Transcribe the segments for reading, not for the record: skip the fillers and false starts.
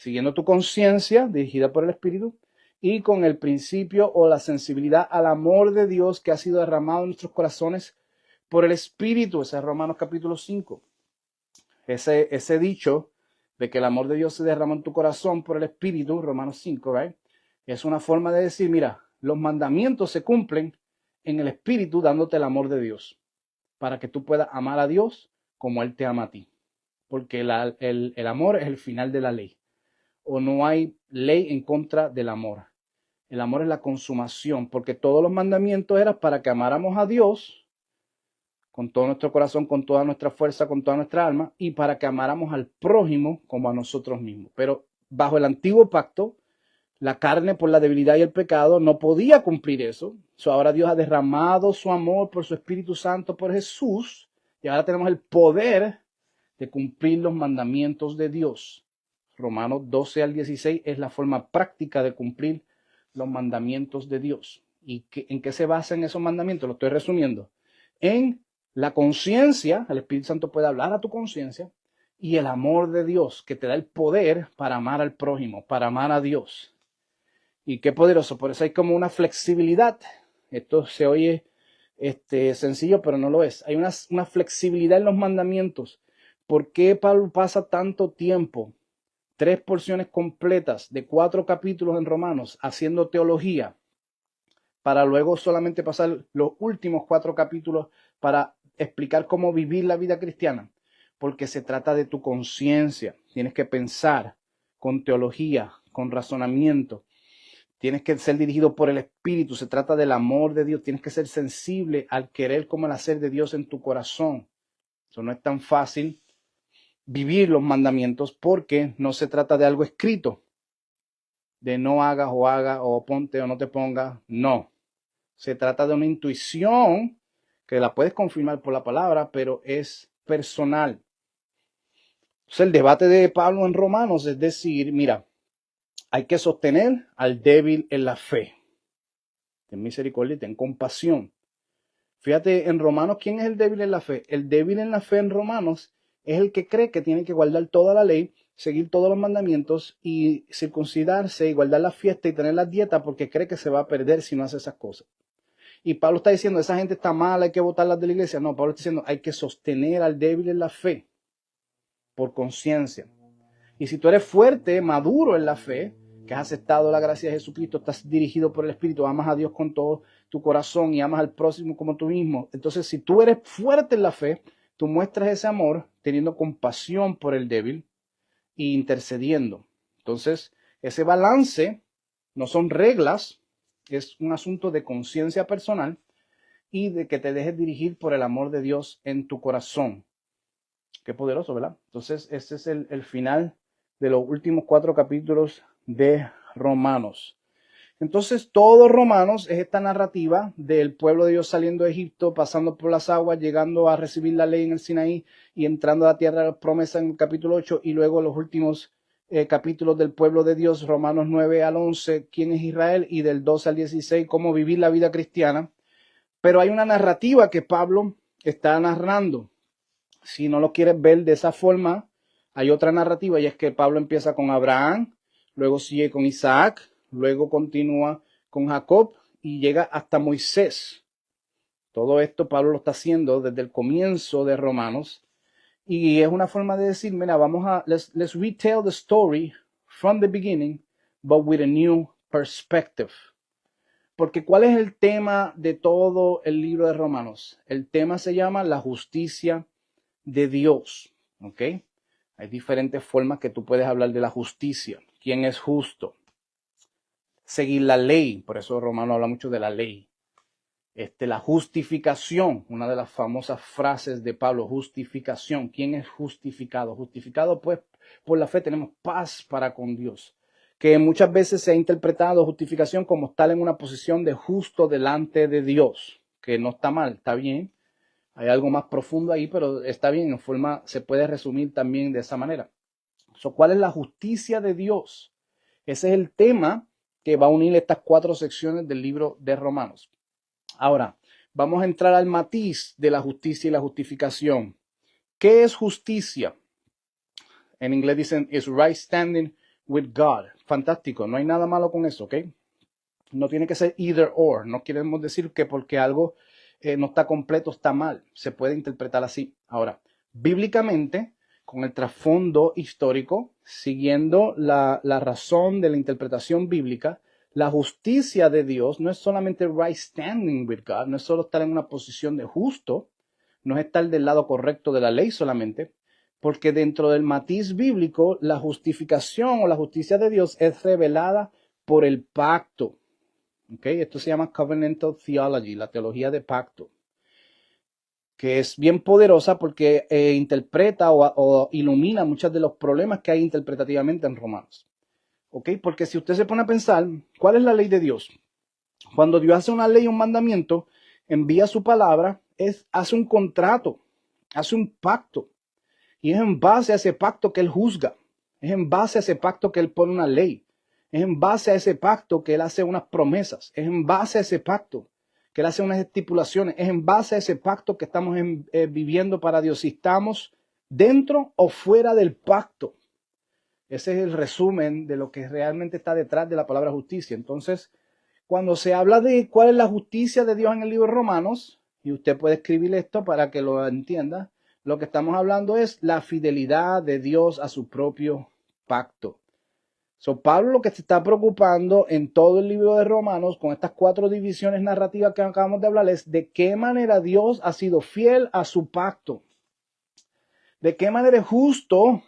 siguiendo tu conciencia dirigida por el Espíritu y con el principio o la sensibilidad al amor de Dios que ha sido derramado en nuestros corazones por el Espíritu. Ese es Romanos capítulo 5. Ese dicho de que el amor de Dios se derrama en tu corazón por el Espíritu, Romanos 5, right? Es una forma de decir, mira, los mandamientos se cumplen en el Espíritu dándote el amor de Dios, para que tú puedas amar a Dios como Él te ama a ti. Porque el amor es el final de la ley. O no hay ley en contra del amor. El amor es la consumación, porque todos los mandamientos eran para que amáramos a Dios con todo nuestro corazón, con toda nuestra fuerza, con toda nuestra alma, y para que amáramos al prójimo como a nosotros mismos. Pero bajo el antiguo pacto, la carne por la debilidad y el pecado no podía cumplir eso. Ahora Dios ha derramado su amor por su Espíritu Santo, por Jesús, y ahora tenemos el poder de cumplir los mandamientos de Dios. Romanos 12 al 16 es la forma práctica de cumplir los mandamientos de Dios. ¿Y en qué se basan esos mandamientos? Lo estoy resumiendo. En la conciencia, el Espíritu Santo puede hablar a tu conciencia, y el amor de Dios que te da el poder para amar al prójimo, para amar a Dios. Y qué poderoso, por eso hay como una flexibilidad. Esto se oye sencillo, pero no lo es. Hay una flexibilidad en los mandamientos. ¿Por qué Pablo pasa tanto tiempo, 3 porciones completas de 4 capítulos en Romanos, haciendo teología, para luego solamente pasar los últimos 4 capítulos para explicar cómo vivir la vida cristiana? Porque se trata de tu conciencia. Tienes que pensar con teología, con razonamiento. Tienes que ser dirigido por el Espíritu. Se trata del amor de Dios. Tienes que ser sensible al querer como el hacer de Dios en tu corazón. Eso no es tan fácil vivir los mandamientos porque no se trata de algo escrito, de no hagas o haga o ponte o no te pongas. No. Se trata de una intuición que la puedes confirmar por la palabra, pero es personal. Entonces, el debate de Pablo en Romanos es decir, mira, hay que sostener al débil en la fe. Ten misericordia y ten compasión. Fíjate, en Romanos, ¿quién es el débil en la fe? El débil en la fe en Romanos es el que cree que tiene que guardar toda la ley, seguir todos los mandamientos y circuncidarse y guardar la fiesta y tener la dieta porque cree que se va a perder si no hace esas cosas. Y Pablo está diciendo, esa gente está mala, hay que botarlas de la iglesia. No, Pablo está diciendo, hay que sostener al débil en la fe por conciencia. Y si tú eres fuerte, maduro en la fe, que has aceptado la gracia de Jesucristo, estás dirigido por el Espíritu, amas a Dios con todo tu corazón y amas al próximo como tú mismo. Entonces, si tú eres fuerte en la fe, tú muestras ese amor teniendo compasión por el débil e intercediendo. Entonces, ese balance no son reglas, es un asunto de conciencia personal y de que te dejes dirigir por el amor de Dios en tu corazón. Qué poderoso, ¿verdad? Entonces, este es el final de los últimos 4 capítulos de Romanos. Entonces, todo Romanos es esta narrativa del pueblo de Dios saliendo de Egipto, pasando por las aguas, llegando a recibir la ley en el Sinaí y entrando a la tierra de la promesa en el capítulo 8 y luego los últimos capítulos del pueblo de Dios, Romanos 9 al 11, quién es Israel, y del 12 al 16, cómo vivir la vida cristiana. Pero hay una narrativa que Pablo está narrando. Si no lo quieres ver de esa forma, hay otra narrativa y es que Pablo empieza con Abraham, luego sigue con Isaac, luego continúa con Jacob y llega hasta Moisés. Todo esto Pablo lo está haciendo desde el comienzo de Romanos y es una forma de decir, mira, let's retell the story from the beginning, but with a new perspective. Porque ¿cuál es el tema de todo el libro de Romanos? El tema se llama la justicia de Dios, ¿ok? Hay diferentes formas que tú puedes hablar de la justicia. ¿Quién es justo? Seguir la ley, por eso Romano habla mucho de la ley. La justificación, una de las famosas frases de Pablo, justificación. ¿Quién es justificado? Justificado, pues, por la fe tenemos paz para con Dios. Que muchas veces se ha interpretado justificación como estar en una posición de justo delante de Dios, que no está mal, está bien. Hay algo más profundo ahí, pero está bien, en forma se puede resumir también de esa manera. ¿Cuál es la justicia de Dios? Ese es el tema que va a unir estas 4 secciones del libro de Romanos. Ahora, vamos a entrar al matiz de la justicia y la justificación. ¿Qué es justicia? En inglés dicen, is right standing with God. Fantástico, no hay nada malo con eso, ¿ok? No tiene que ser either or. No queremos decir que porque algo no está completo está mal. Se puede interpretar así. Ahora, bíblicamente, con el trasfondo histórico, siguiendo la razón de la interpretación bíblica, la justicia de Dios no es solamente right standing with God, no es solo estar en una posición de justo, no es estar del lado correcto de la ley solamente, porque dentro del matiz bíblico, la justificación o la justicia de Dios es revelada por el pacto. Okay, esto se llama Covenantal Theology, la teología de pacto, que es bien poderosa porque interpreta o ilumina muchos de los problemas que hay interpretativamente en Romanos. Okay, porque si usted se pone a pensar, ¿cuál es la ley de Dios? Cuando Dios hace una ley, un mandamiento, envía su palabra, hace un contrato, hace un pacto. Y es en base a ese pacto que Él juzga. Es en base a ese pacto que Él pone una ley. Es en base a ese pacto que Él hace unas promesas. Es en base a ese pacto que Él hace unas estipulaciones. Es en base a ese pacto que estamos viviendo para Dios. Si estamos dentro o fuera del pacto. Ese es el resumen de lo que realmente está detrás de la palabra justicia. Entonces, cuando se habla de cuál es la justicia de Dios en el libro de Romanos, y usted puede escribir esto para que lo entienda, lo que estamos hablando es la fidelidad de Dios a su propio pacto. Pablo lo que se está preocupando en todo el libro de Romanos, con estas 4 divisiones narrativas que acabamos de hablar, es de qué manera Dios ha sido fiel a su pacto. De qué manera es justo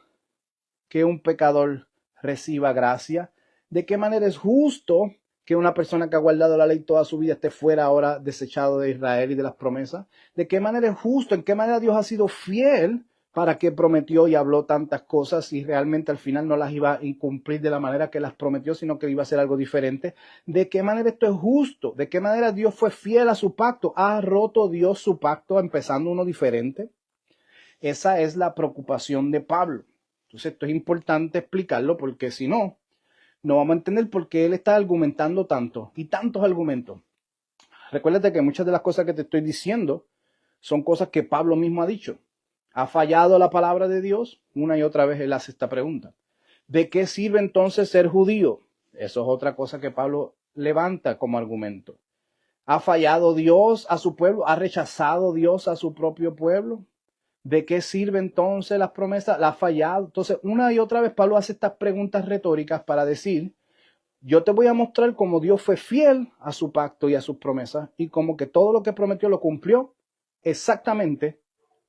que un pecador reciba gracia. De qué manera es justo que una persona que ha guardado la ley toda su vida esté fuera ahora desechado de Israel y de las promesas. De qué manera es justo, en qué manera Dios ha sido fiel para que prometió y habló tantas cosas y realmente al final no las iba a cumplir de la manera que las prometió, sino que iba a ser algo diferente. De qué manera esto es justo, de qué manera Dios fue fiel a su pacto. ¿Ha roto Dios su pacto empezando uno diferente? Esa es la preocupación de Pablo. Entonces esto es importante explicarlo porque si no, no vamos a entender por qué él está argumentando tanto y tantos argumentos. Recuérdate que muchas de las cosas que te estoy diciendo son cosas que Pablo mismo ha dicho. ¿Ha fallado la palabra de Dios? Una y otra vez él hace esta pregunta. ¿De qué sirve entonces ser judío? Eso es otra cosa que Pablo levanta como argumento. ¿Ha fallado Dios a su pueblo? ¿Ha rechazado Dios a su propio pueblo? ¿De qué sirve entonces las promesas? ¿La ha fallado? Entonces, una y otra vez Pablo hace estas preguntas retóricas para decir, yo te voy a mostrar cómo Dios fue fiel a su pacto y a sus promesas y como que todo lo que prometió lo cumplió exactamente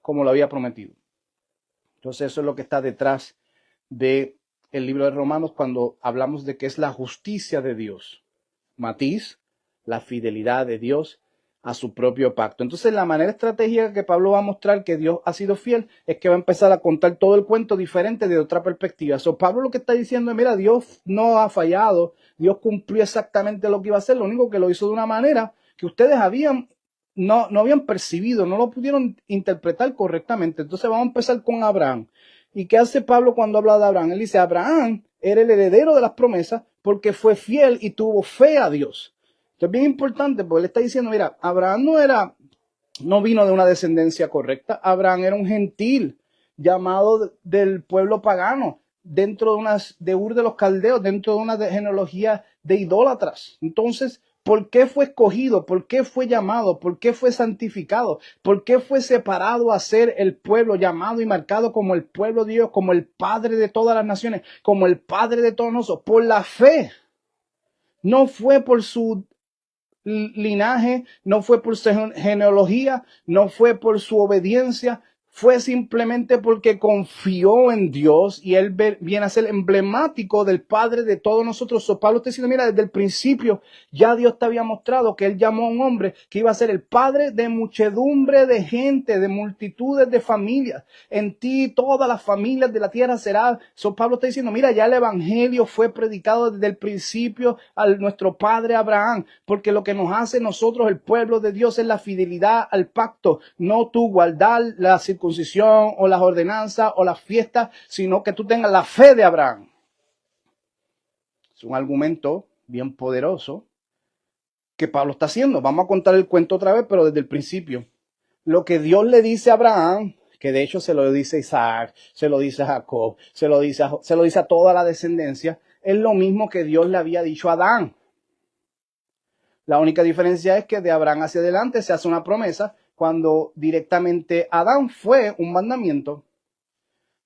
como lo había prometido. Entonces, eso es lo que está detrás del libro de Romanos cuando hablamos de que es la justicia de Dios. Matiz, la fidelidad de Dios a su propio pacto. Entonces, la manera estratégica que Pablo va a mostrar que Dios ha sido fiel es que va a empezar a contar todo el cuento diferente de otra perspectiva. Pablo lo que está diciendo es, mira, Dios no ha fallado, Dios cumplió exactamente lo que iba a hacer, lo único que lo hizo de una manera que ustedes no habían percibido, no lo pudieron interpretar correctamente. Entonces vamos a empezar con Abraham. ¿Y qué hace Pablo cuando habla de Abraham? Él dice, Abraham era el heredero de las promesas porque fue fiel y tuvo fe a Dios. Esto es bien importante porque él está diciendo, mira, Abraham no vino de una descendencia correcta. Abraham era un gentil llamado del pueblo pagano dentro de Ur de los Caldeos, dentro de una genealogía de idólatras. Entonces, ¿por qué fue escogido? ¿Por qué fue llamado? ¿Por qué fue santificado? ¿Por qué fue separado a ser el pueblo llamado y marcado como el pueblo de Dios, como el Padre de todas las naciones, como el Padre de todos nosotros? Por la fe. No fue por su linaje, no fue por su genealogía, no fue por su obediencia, fue simplemente porque confió en Dios y él viene a ser emblemático del Padre de todos nosotros. Pablo está diciendo, mira, desde el principio ya Dios te había mostrado que él llamó a un hombre que iba a ser el Padre de muchedumbre de gente, de multitudes de familias. En ti todas las familias de la tierra serán. Pablo está diciendo, mira, ya el evangelio fue predicado desde el principio a nuestro padre Abraham, porque lo que nos hace nosotros el pueblo de Dios es la fidelidad al pacto, no tú guardar la circunstancia o las ordenanzas o las fiestas, sino que tú tengas la fe de Abraham. Es un argumento bien poderoso que Pablo está haciendo. Vamos a contar el cuento otra vez, pero desde el principio. Lo que Dios le dice a Abraham, que de hecho se lo dice a Isaac, se lo dice a Jacob, se lo dice a toda la descendencia, es lo mismo que Dios le había dicho a Adán. La única diferencia es que de Abraham hacia adelante se hace una promesa, cuando directamente Adán fue un mandamiento.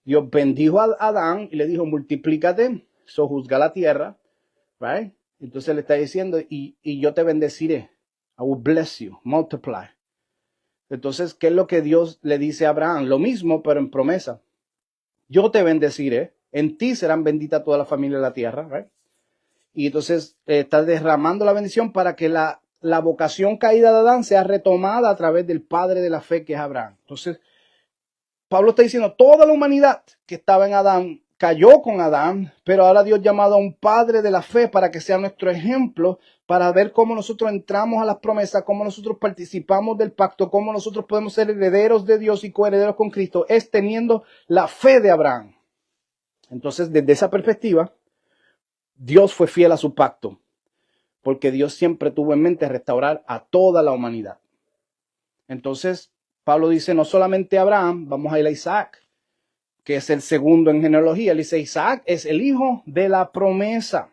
Dios bendijo a Adán y le dijo, multiplícate, sojuzga la tierra, right? Entonces le está diciendo, y yo te bendeciré. I will bless you, multiply. Entonces, ¿qué es lo que Dios le dice a Abraham? Lo mismo, pero en promesa. Yo te bendeciré, en ti serán benditas toda la familia de la tierra, right? Y entonces está derramando la bendición para que la vocación caída de Adán sea retomada a través del padre de la fe, que es Abraham. Entonces, Pablo está diciendo, toda la humanidad que estaba en Adán cayó con Adán, pero ahora Dios ha llamado a un padre de la fe para que sea nuestro ejemplo, para ver cómo nosotros entramos a las promesas, cómo nosotros participamos del pacto, cómo nosotros podemos ser herederos de Dios y coherederos con Cristo, es teniendo la fe de Abraham. Entonces, desde esa perspectiva, Dios fue fiel a su pacto, porque Dios siempre tuvo en mente restaurar a toda la humanidad. Entonces, Pablo dice, no solamente Abraham, vamos a ir a Isaac, que es el segundo en genealogía. Él dice, Isaac es el hijo de la promesa.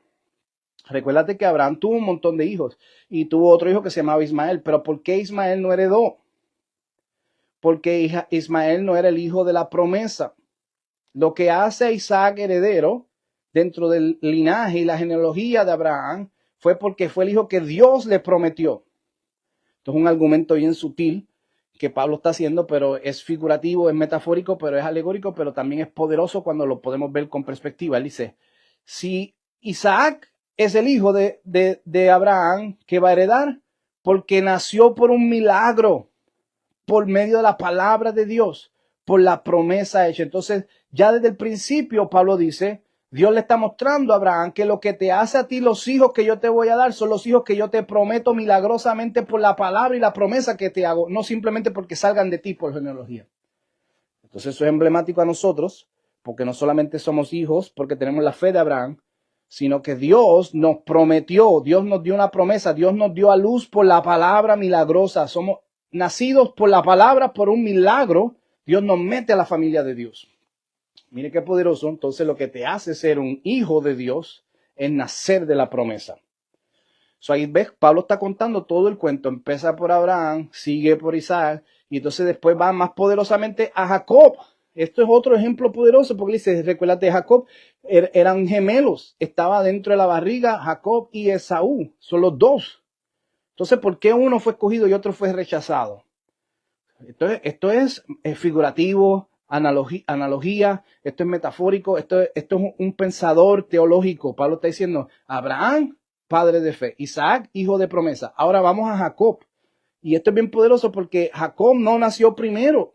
Recuérdate que Abraham tuvo un montón de hijos y tuvo otro hijo que se llamaba Ismael. Pero ¿por qué Ismael no heredó? Porque Ismael no era el hijo de la promesa. Lo que hace a Isaac heredero dentro del linaje y la genealogía de Abraham fue porque fue el hijo que Dios le prometió. Esto es un argumento bien sutil que Pablo está haciendo, pero es figurativo, es metafórico, pero es alegórico, pero también es poderoso cuando lo podemos ver con perspectiva. Él dice, si Isaac es el hijo de Abraham que va a heredar, porque nació por un milagro, por medio de la palabra de Dios, por la promesa hecha. Entonces, ya desde el principio, Pablo dice, Dios le está mostrando a Abraham que lo que te hace a ti los hijos que yo te voy a dar son los hijos que yo te prometo milagrosamente por la palabra y la promesa que te hago, no simplemente porque salgan de ti por genealogía. Entonces eso es emblemático a nosotros, porque no solamente somos hijos porque tenemos la fe de Abraham, sino que Dios nos prometió, Dios nos dio una promesa, Dios nos dio a luz por la palabra milagrosa. Somos nacidos por la palabra, por un milagro. Dios nos mete a la familia de Dios. Mire qué poderoso. Entonces lo que te hace ser un hijo de Dios es nacer de la promesa. Ahí ves, Pablo está contando todo el cuento. Empieza por Abraham, sigue por Isaac y entonces después va más poderosamente a Jacob. Esto es otro ejemplo poderoso porque dice, recuérdate, Jacob eran gemelos. Estaba dentro de la barriga Jacob y Esaú. Son los dos. Entonces, ¿por qué uno fue escogido y otro fue rechazado? Entonces, esto es figurativo, analogía, esto es metafórico, esto es un pensador teológico. Pablo está diciendo, Abraham, padre de fe, Isaac, hijo de promesa. Ahora vamos a Jacob. Y esto es bien poderoso porque Jacob no nació primero.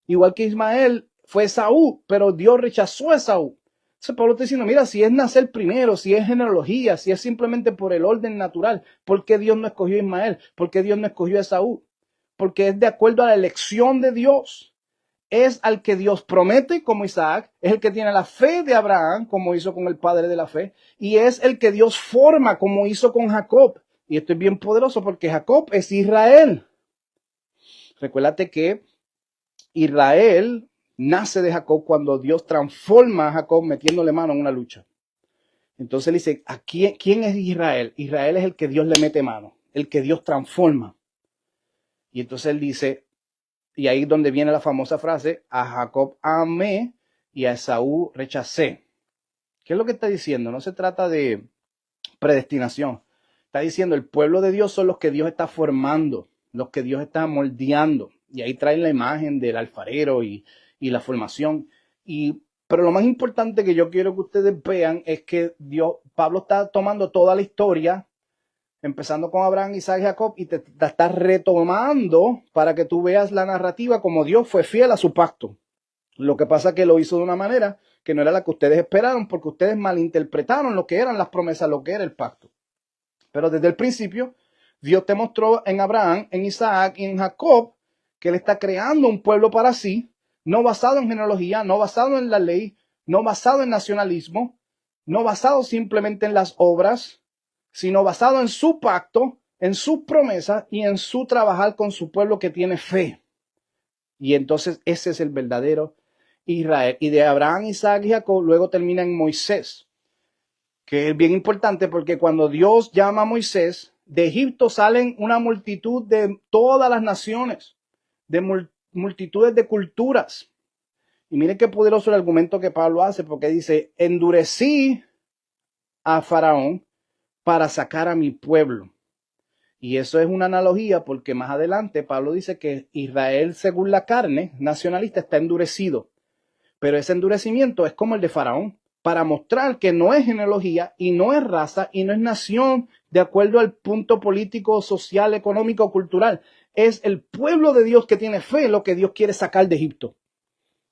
Igual que Ismael fue Esaú, pero Dios rechazó a Esaú. Entonces Pablo está diciendo, mira, si es nacer primero, si es genealogía, si es simplemente por el orden natural, ¿por qué Dios no escogió a Ismael? ¿Por qué Dios no escogió a Esaú? Porque es de acuerdo a la elección de Dios. Es al que Dios promete como Isaac, es el que tiene la fe de Abraham, como hizo con el padre de la fe, y es el que Dios forma, como hizo con Jacob. Y esto es bien poderoso porque Jacob es Israel. Recuérdate que Israel nace de Jacob cuando Dios transforma a Jacob metiéndole mano en una lucha. Entonces él dice, ¿quién es Israel? Israel es el que Dios le mete mano, el que Dios transforma. Y entonces él dice, y ahí es donde viene la famosa frase, a Jacob amé y a Esaú rechacé. ¿Qué es lo que está diciendo? No se trata de predestinación. Está diciendo, el pueblo de Dios son los que Dios está formando, los que Dios está moldeando. Y ahí traen la imagen del alfarero y la formación. Pero lo más importante que yo quiero que ustedes vean es que Pablo está tomando toda la historia, empezando con Abraham, Isaac y Jacob, y te está retomando para que tú veas la narrativa como Dios fue fiel a su pacto. Lo que pasa es que lo hizo de una manera que no era la que ustedes esperaron, porque ustedes malinterpretaron lo que eran las promesas, lo que era el pacto. Pero desde el principio, Dios te mostró en Abraham, en Isaac y en Jacob que Él está creando un pueblo para sí, no basado en genealogía, no basado en la ley, no basado en nacionalismo, no basado simplemente en las obras, sino basado en su pacto, en sus promesas y en su trabajar con su pueblo que tiene fe. Y entonces ese es el verdadero Israel. Y de Abraham, Isaac y Jacob luego termina en Moisés, que es bien importante porque cuando Dios llama a Moisés, de Egipto salen una multitud de todas las naciones, de multitudes de culturas. Y miren qué poderoso el argumento que Pablo hace, porque dice, endurecí a Faraón para sacar a mi pueblo. Y eso es una analogía porque más adelante Pablo dice que Israel, según la carne nacionalista, está endurecido. Pero ese endurecimiento es como el de Faraón, para mostrar que no es genealogía y no es raza y no es nación de acuerdo al punto político, social, económico, cultural. Es el pueblo de Dios que tiene fe lo que Dios quiere sacar de Egipto.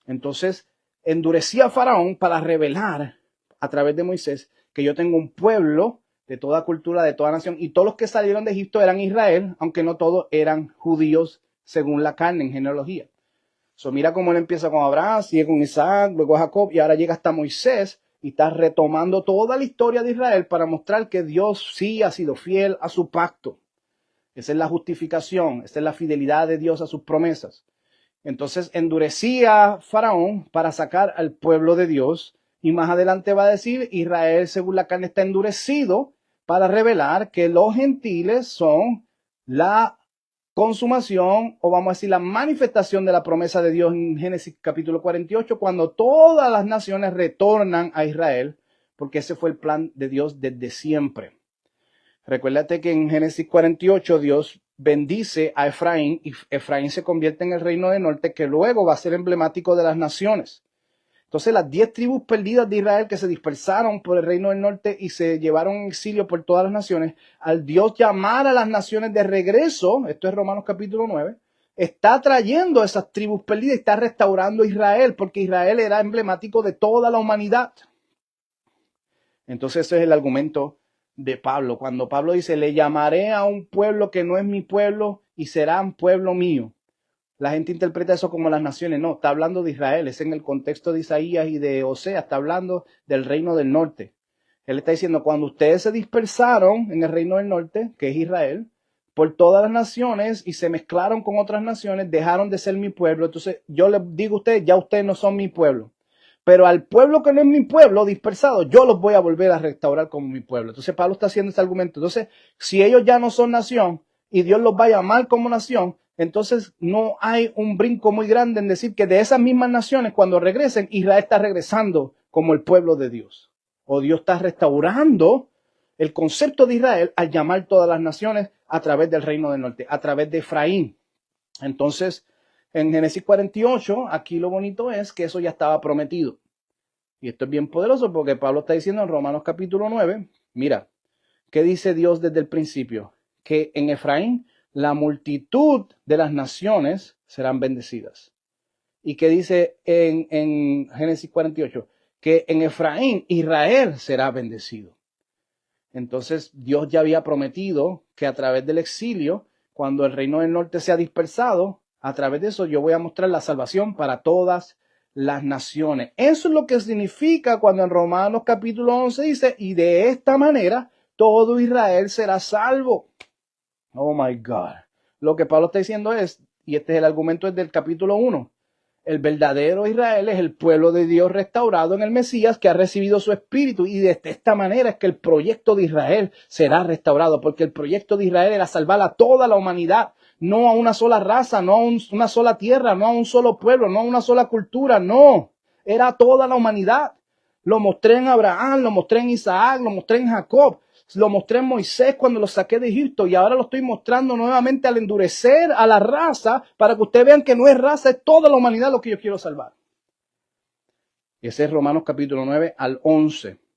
Entonces, endurecía a Faraón para revelar a través de Moisés que yo tengo un pueblo de toda cultura, de toda nación, y todos los que salieron de Egipto eran Israel, aunque no todos eran judíos según la carne en genealogía. Mira cómo él empieza con Abraham, sigue con Isaac, luego Jacob, y ahora llega hasta Moisés, y está retomando toda la historia de Israel para mostrar que Dios sí ha sido fiel a su pacto. Esa es la justificación, esa es la fidelidad de Dios a sus promesas. Entonces endurecía Faraón para sacar al pueblo de Dios, y más adelante va a decir, Israel según la carne está endurecido para revelar que los gentiles son la consumación, o vamos a decir la manifestación de la promesa de Dios en Génesis capítulo 48, cuando todas las naciones retornan a Israel, porque ese fue el plan de Dios desde siempre. Recuérdate que en Génesis 48 Dios bendice a Efraín y Efraín se convierte en el reino del norte, que luego va a ser emblemático de las naciones. Entonces las 10 tribus perdidas de Israel que se dispersaron por el reino del norte y se llevaron en exilio por todas las naciones, al Dios llamar a las naciones de regreso, esto es Romanos capítulo 9, está trayendo a esas tribus perdidas y está restaurando a Israel, porque Israel era emblemático de toda la humanidad. Entonces ese es el argumento de Pablo. Cuando Pablo dice, le llamaré a un pueblo que no es mi pueblo y serán pueblo mío. La gente interpreta eso como las naciones. No, está hablando de Israel. Es en el contexto de Isaías y de Oseas. Está hablando del reino del norte. Él está diciendo, cuando ustedes se dispersaron en el reino del norte, que es Israel, por todas las naciones y se mezclaron con otras naciones, dejaron de ser mi pueblo. Entonces yo les digo a ustedes, ya ustedes no son mi pueblo. Pero al pueblo que no es mi pueblo, dispersado, yo los voy a volver a restaurar como mi pueblo. Entonces Pablo está haciendo este argumento. Entonces, si ellos ya no son nación y Dios los va a llamar como nación, entonces no hay un brinco muy grande en decir que de esas mismas naciones, cuando regresen, Israel está regresando como el pueblo de Dios. O Dios está restaurando el concepto de Israel al llamar todas las naciones a través del reino del norte, a través de Efraín. Entonces, en Génesis 48, aquí lo bonito es que eso ya estaba prometido. Y esto es bien poderoso porque Pablo está diciendo en Romanos capítulo 9, mira, ¿qué dice Dios desde el principio? Que en Efraín la multitud de las naciones serán bendecidas. ¿Y qué dice en Génesis 48? Que en Efraín Israel será bendecido. Entonces Dios ya había prometido que a través del exilio, cuando el reino del norte sea dispersado, a través de eso yo voy a mostrar la salvación para todas las naciones. Eso es lo que significa cuando en Romanos capítulo 11 dice, y de esta manera todo Israel será salvo. Oh my God. Lo que Pablo está diciendo es, y este es el argumento del capítulo 1, el verdadero Israel es el pueblo de Dios restaurado en el Mesías que ha recibido su espíritu, y de esta manera es que el proyecto de Israel será restaurado, porque el proyecto de Israel era salvar a toda la humanidad, no a una sola raza, no a una sola tierra, no a un solo pueblo, no a una sola cultura, no, era a toda la humanidad. Lo mostré en Abraham, lo mostré en Isaac, lo mostré en Jacob, lo mostré en Moisés cuando lo saqué de Egipto, y ahora lo estoy mostrando nuevamente al endurecer a la raza para que ustedes vean que no es raza, es toda la humanidad lo que yo quiero salvar. Y ese es Romanos capítulo 9 al 11.